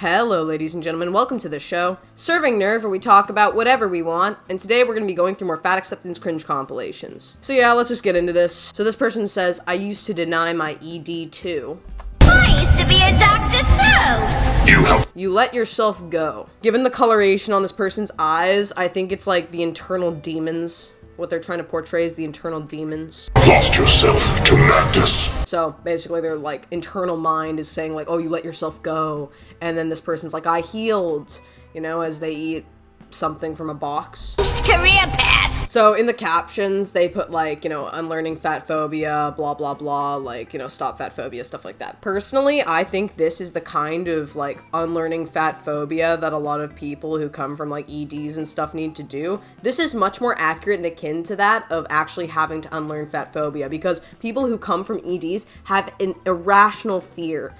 Hello, ladies and gentlemen, welcome to the show, Serving Nerve, where we talk about whatever we want, and today we're going to be going through more fat acceptance cringe compilations. So yeah, let's just get into this. So this person says, I used to deny my ED too. I used to be a doctor too! You let yourself go. Given the coloration on this person's eyes, I think it's like the internal demons. What they're trying to portray is the internal demons. Lost yourself to madness. So basically their like internal mind is saying like, oh, you let yourself go. And then this person's like, I healed, you know, as they eat something from a box. Career path! So in the captions, they put like, you know, unlearning fat phobia, blah, blah, blah, like, you know, stop fat phobia, stuff like that. Personally, I think this is the kind of like unlearning fat phobia that a lot of people who come from like EDs and stuff need to do. This is much more accurate and akin to that of actually having to unlearn fat phobia, because people who come from EDs have an irrational fear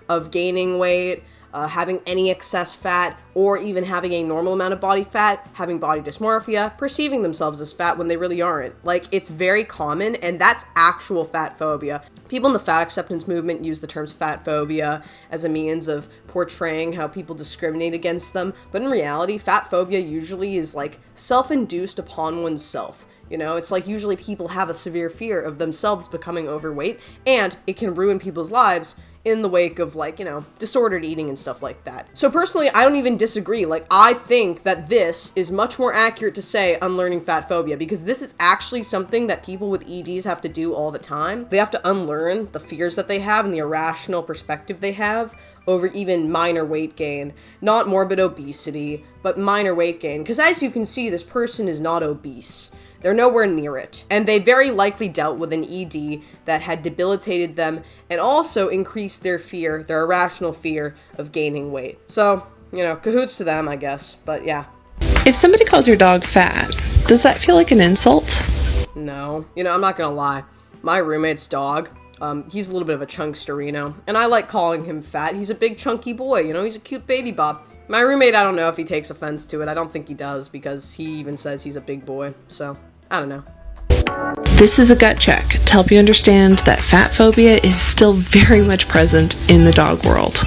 of gaining weight, having any excess fat, or even having a normal amount of body fat, having body dysmorphia, perceiving themselves as fat when they really aren't. Like, it's very common, and that's actual fat phobia. People in the fat acceptance movement use the terms fat phobia as a means of portraying how people discriminate against them, but in reality, fat phobia usually is like self-induced upon oneself. You know, it's like usually people have a severe fear of themselves becoming overweight, and it can ruin people's lives in the wake of like, you know, disordered eating and stuff like that. So personally, I don't even disagree. Like, I think that this is much more accurate to say unlearning fat phobia, because this is actually something that people with EDs have to do all the time. They have to unlearn the fears that they have and the irrational perspective they have over even minor weight gain. Not morbid obesity, but minor weight gain. Because as you can see, this person is not obese. They're nowhere near it. And they very likely dealt with an ED that had debilitated them and also increased their fear, their irrational fear of gaining weight. So, you know, cahoots to them, I guess. But yeah. If somebody calls your dog fat, does that feel like an insult? No. You know, I'm not gonna lie. My roommate's dog, he's a little bit of a chunksterino, and I like calling him fat. He's a big chunky boy, you know, he's a cute baby Bob. My roommate, I don't know if he takes offense to it. I don't think he does, because he even says he's a big boy, so I don't know. This is a gut check to help you understand that fat phobia is still very much present in the dog world.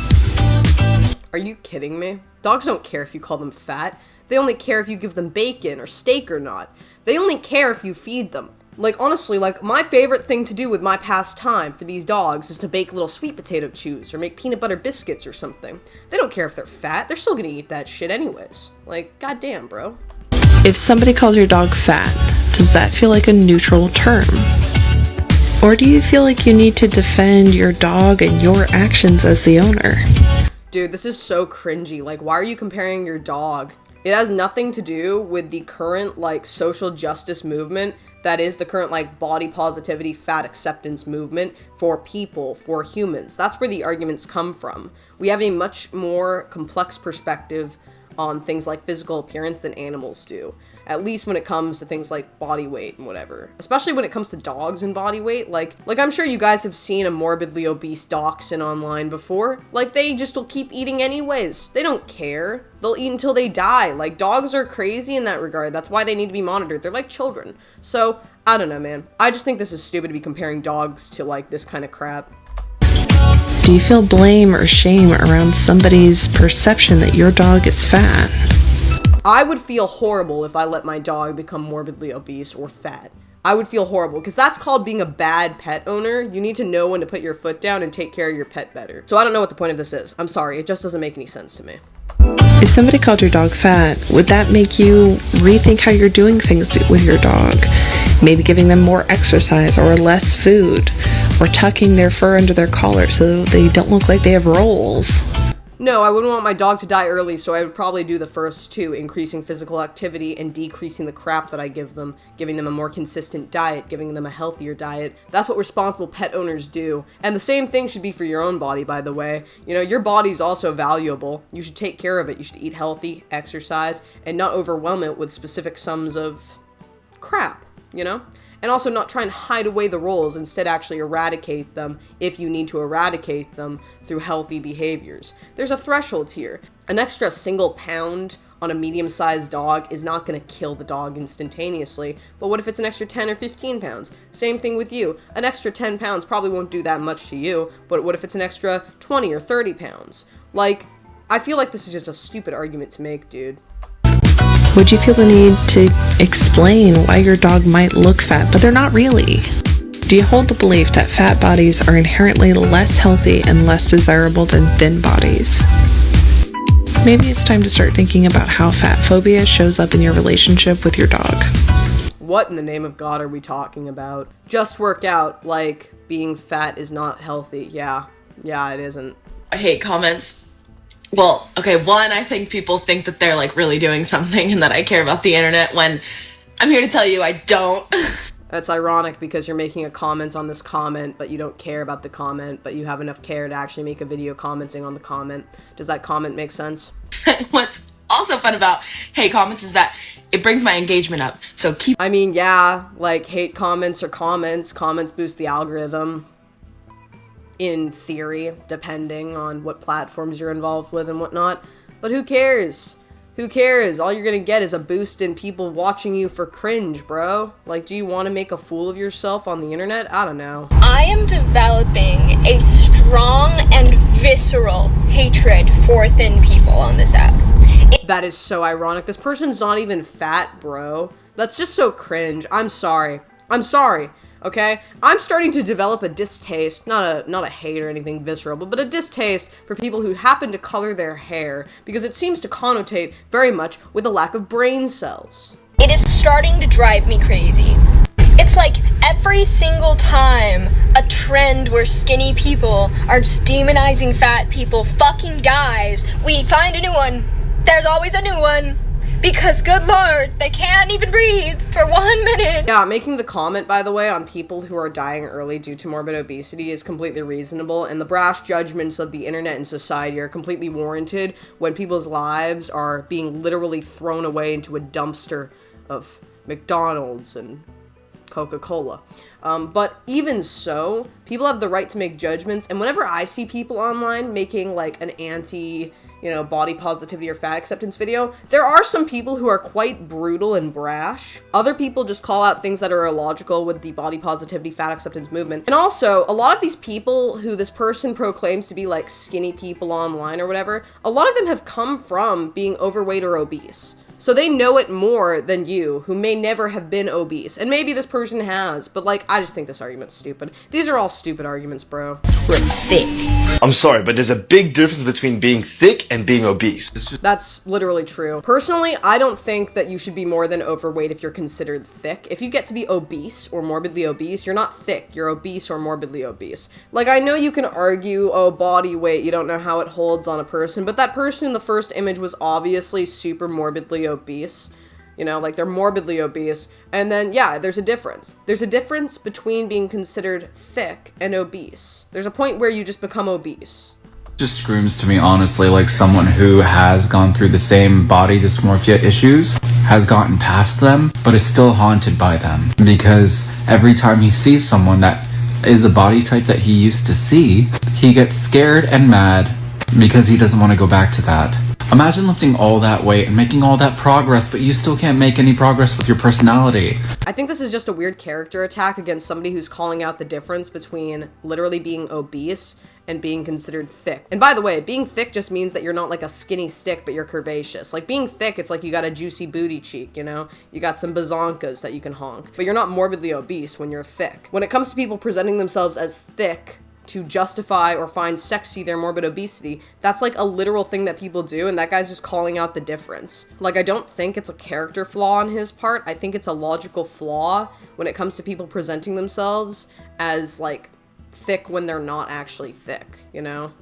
Are you kidding me? Dogs don't care if you call them fat. They only care if you give them bacon or steak or not. They only care if you feed them. Like, honestly, like, my favorite thing to do with my pastime for these dogs is to bake little sweet potato chews or make peanut butter biscuits or something. They don't care if they're fat. They're still gonna eat that shit anyways. Like, goddamn, bro. If somebody calls your dog fat, does that feel like a neutral term? Or do you feel like you need to defend your dog and your actions as the owner? Dude, this is so cringy. Like, why are you comparing your dog? It has nothing to do with the current, like, social justice movement that is the current, like, body positivity, fat acceptance movement for people, for humans. That's where the arguments come from. We have a much more complex perspective on things like physical appearance than animals do. At least when it comes to things like body weight and whatever. Especially when it comes to dogs and body weight. Like I'm sure you guys have seen a morbidly obese dachshund online before. Like, they just will keep eating anyways. They don't care. They'll eat until they die. Like, dogs are crazy in that regard. That's why they need to be monitored. They're like children. So, I don't know, man. I just think this is stupid to be comparing dogs to, like, this kind of crap. Do you feel blame or shame around somebody's perception that your dog is fat? I would feel horrible if I let my dog become morbidly obese or fat. I would feel horrible, because that's called being a bad pet owner. You need to know when to put your foot down and take care of your pet better. So I don't know what the point of this is. I'm sorry, it just doesn't make any sense to me. If somebody called your dog fat, would that make you rethink how you're doing things with your dog? Maybe giving them more exercise or less food, or tucking their fur under their collar so they don't look like they have rolls. No, I wouldn't want my dog to die early, so I would probably do the first two, increasing physical activity and decreasing the crap that I give them, giving them a more consistent diet, giving them a healthier diet. That's what responsible pet owners do. And the same thing should be for your own body, by the way. You know, your body's also valuable. You should take care of it. You should eat healthy, exercise, and not overwhelm it with specific sums of crap, you know? And also not try and hide away the roles, instead actually eradicate them if you need to eradicate them through healthy behaviors. There's a threshold here. An extra single pound on a medium-sized dog is not going to kill the dog instantaneously. But what if it's an extra 10 or 15 pounds? Same thing with you. An extra 10 pounds probably won't do that much to you, but what if it's an extra 20 or 30 pounds? Like, I feel like this is just a stupid argument to make, dude. Would you feel the need to explain why your dog might look fat, but they're not really? Do you hold the belief that fat bodies are inherently less healthy and less desirable than thin bodies? Maybe it's time to start thinking about how fat phobia shows up in your relationship with your dog. What in the name of God are we talking about? Just work out, like, being fat is not healthy. Yeah, it isn't. I hate comments. Well, okay, one, I think people think that they're, like, really doing something and that I care about the internet when I'm here to tell you I don't. That's ironic because you're making a comment on this comment, but you don't care about the comment, but you have enough care to actually make a video commenting on the comment. Does that comment make sense? What's also fun about hate comments is that it brings my engagement up, so keep... I mean, yeah, like, hate comments are comments. Comments boost the algorithm. In theory, depending on what platforms you're involved with and whatnot. But who cares? Who cares? All you're gonna get is a boost in people watching you for cringe, bro. Like, do you want to make a fool of yourself on the internet? I don't know. I am developing a strong and visceral hatred for thin people on this app. That is so ironic. This person's not even fat, bro. That's just so cringe. I'm sorry. Okay? I'm starting to develop a distaste, not a hate or anything visceral, but a distaste for people who happen to color their hair, because it seems to connotate very much with a lack of brain cells. It is starting to drive me crazy. It's like every single time a trend where skinny people are just demonizing fat people fucking dies, we find a new one. There's always a new one. Because, good lord, they can't even breathe for 1 minute. Yeah, making the comment, by the way, on people who are dying early due to morbid obesity is completely reasonable, and the brash judgments of the internet and society are completely warranted when people's lives are being literally thrown away into a dumpster of McDonald's and Coca-Cola. But even so, people have the right to make judgments, and whenever I see people online making, like, an body positivity or fat acceptance video, there are some people who are quite brutal and brash. Other people just call out things that are illogical with the body positivity, fat acceptance movement. And also, a lot of these people who this person proclaims to be like skinny people online or whatever, a lot of them have come from being overweight or obese. So they know it more than you, who may never have been obese. And maybe this person has, but like, I just think this argument's stupid. These are all stupid arguments, bro. We're thick. I'm sorry, but there's a big difference between being thick and being obese. That's literally true. Personally, I don't think that you should be more than overweight if you're considered thick. If you get to be obese or morbidly obese, you're not thick, you're obese or morbidly obese. Like, I know you can argue, oh, body weight, you don't know how it holds on a person, but that person in the first image was obviously super morbidly obese. You know, like, they're morbidly obese. And then, yeah, there's a difference. There's a difference between being considered thick and obese. There's a point where you just become obese. Just screams to me, honestly, like someone who has gone through the same body dysmorphia issues, has gotten past them, but is still haunted by them. Because every time he sees someone that is a body type that he used to see, he gets scared and mad because he doesn't want to go back to that. Imagine lifting all that weight and making all that progress, but you still can't make any progress with your personality. I think this is just a weird character attack against somebody who's calling out the difference between literally being obese and being considered thick. And by the way, being thick just means that you're not like a skinny stick, but you're curvaceous. Like, being thick, it's like you got a juicy booty cheek, you know? You got some bazonkas that you can honk. But you're not morbidly obese when you're thick. When it comes to people presenting themselves as thick to justify or find sexy their morbid obesity, that's like a literal thing that people do, and that guy's just calling out the difference. Like, I don't think it's a character flaw on his part. I think it's a logical flaw when it comes to people presenting themselves as, like, thick when they're not actually thick, you know?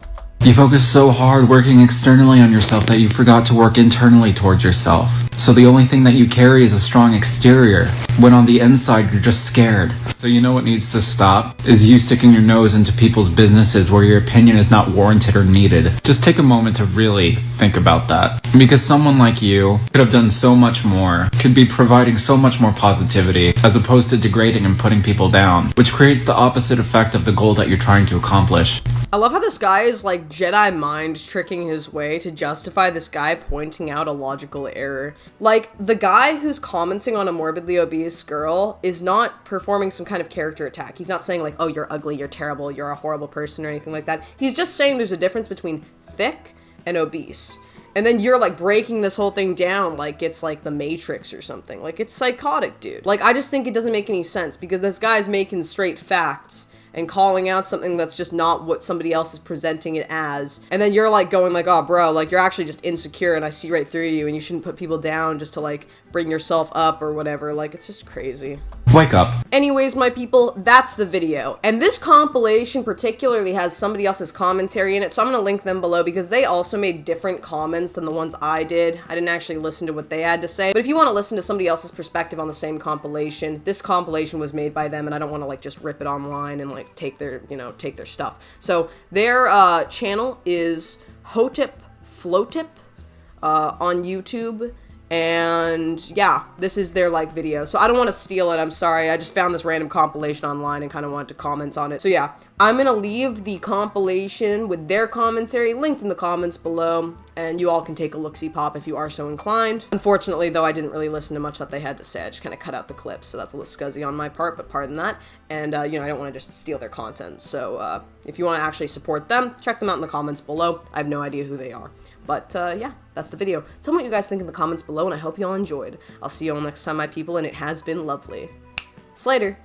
You focus so hard working externally on yourself that you forgot to work internally towards yourself. So the only thing that you carry is a strong exterior, when on the inside you're just scared. So you know what needs to stop? Is you sticking your nose into people's businesses where your opinion is not warranted or needed. Just take a moment to really think about that. Because someone like you could have done so much more, could be providing so much more positivity, as opposed to degrading and putting people down, which creates the opposite effect of the goal that you're trying to accomplish. I love how this guy is like Jedi mind tricking his way to justify this guy pointing out a logical error. Like, the guy who's commenting on a morbidly obese girl is not performing some kind of character attack. He's not saying like, oh, you're ugly, you're terrible, you're a horrible person or anything like that. He's just saying there's a difference between thick and obese. And then you're like breaking this whole thing down like it's like the Matrix or something. Like, it's psychotic, dude. Like, I just think it doesn't make any sense because this guy's making straight facts and calling out something that's just not what somebody else is presenting it as. And then you're like going like, oh bro, like you're actually just insecure and I see right through you and you shouldn't put people down just to like bring yourself up or whatever. Like, it's just crazy. Wake up. Anyways, my people, that's the video. And this compilation particularly has somebody else's commentary in it, so I'm gonna link them below because they also made different comments than the ones I did. I didn't actually listen to what they had to say. But if you want to listen to somebody else's perspective on the same compilation, this compilation was made by them and I don't want to like just rip it online and like take their, you know, take their stuff. So their channel is Hotip Flotip on YouTube. And yeah, this is their like video. So I don't want to steal it, I'm sorry. I just found this random compilation online and kind of wanted to comment on it. So yeah, I'm gonna leave the compilation with their commentary linked in the comments below, and you all can take a look-see pop if you are so inclined. Unfortunately though, I didn't really listen to much that they had to say. I just kind of cut out the clips, so that's a little scuzzy on my part, but pardon that. And you know, I don't want to just steal their content. So if you want to actually support them, check them out in the comments below. I have no idea who they are. But yeah, that's the video. Tell me what you guys think in the comments below, and I hope you all enjoyed. I'll see you all next time, my people, and it has been lovely. Slater.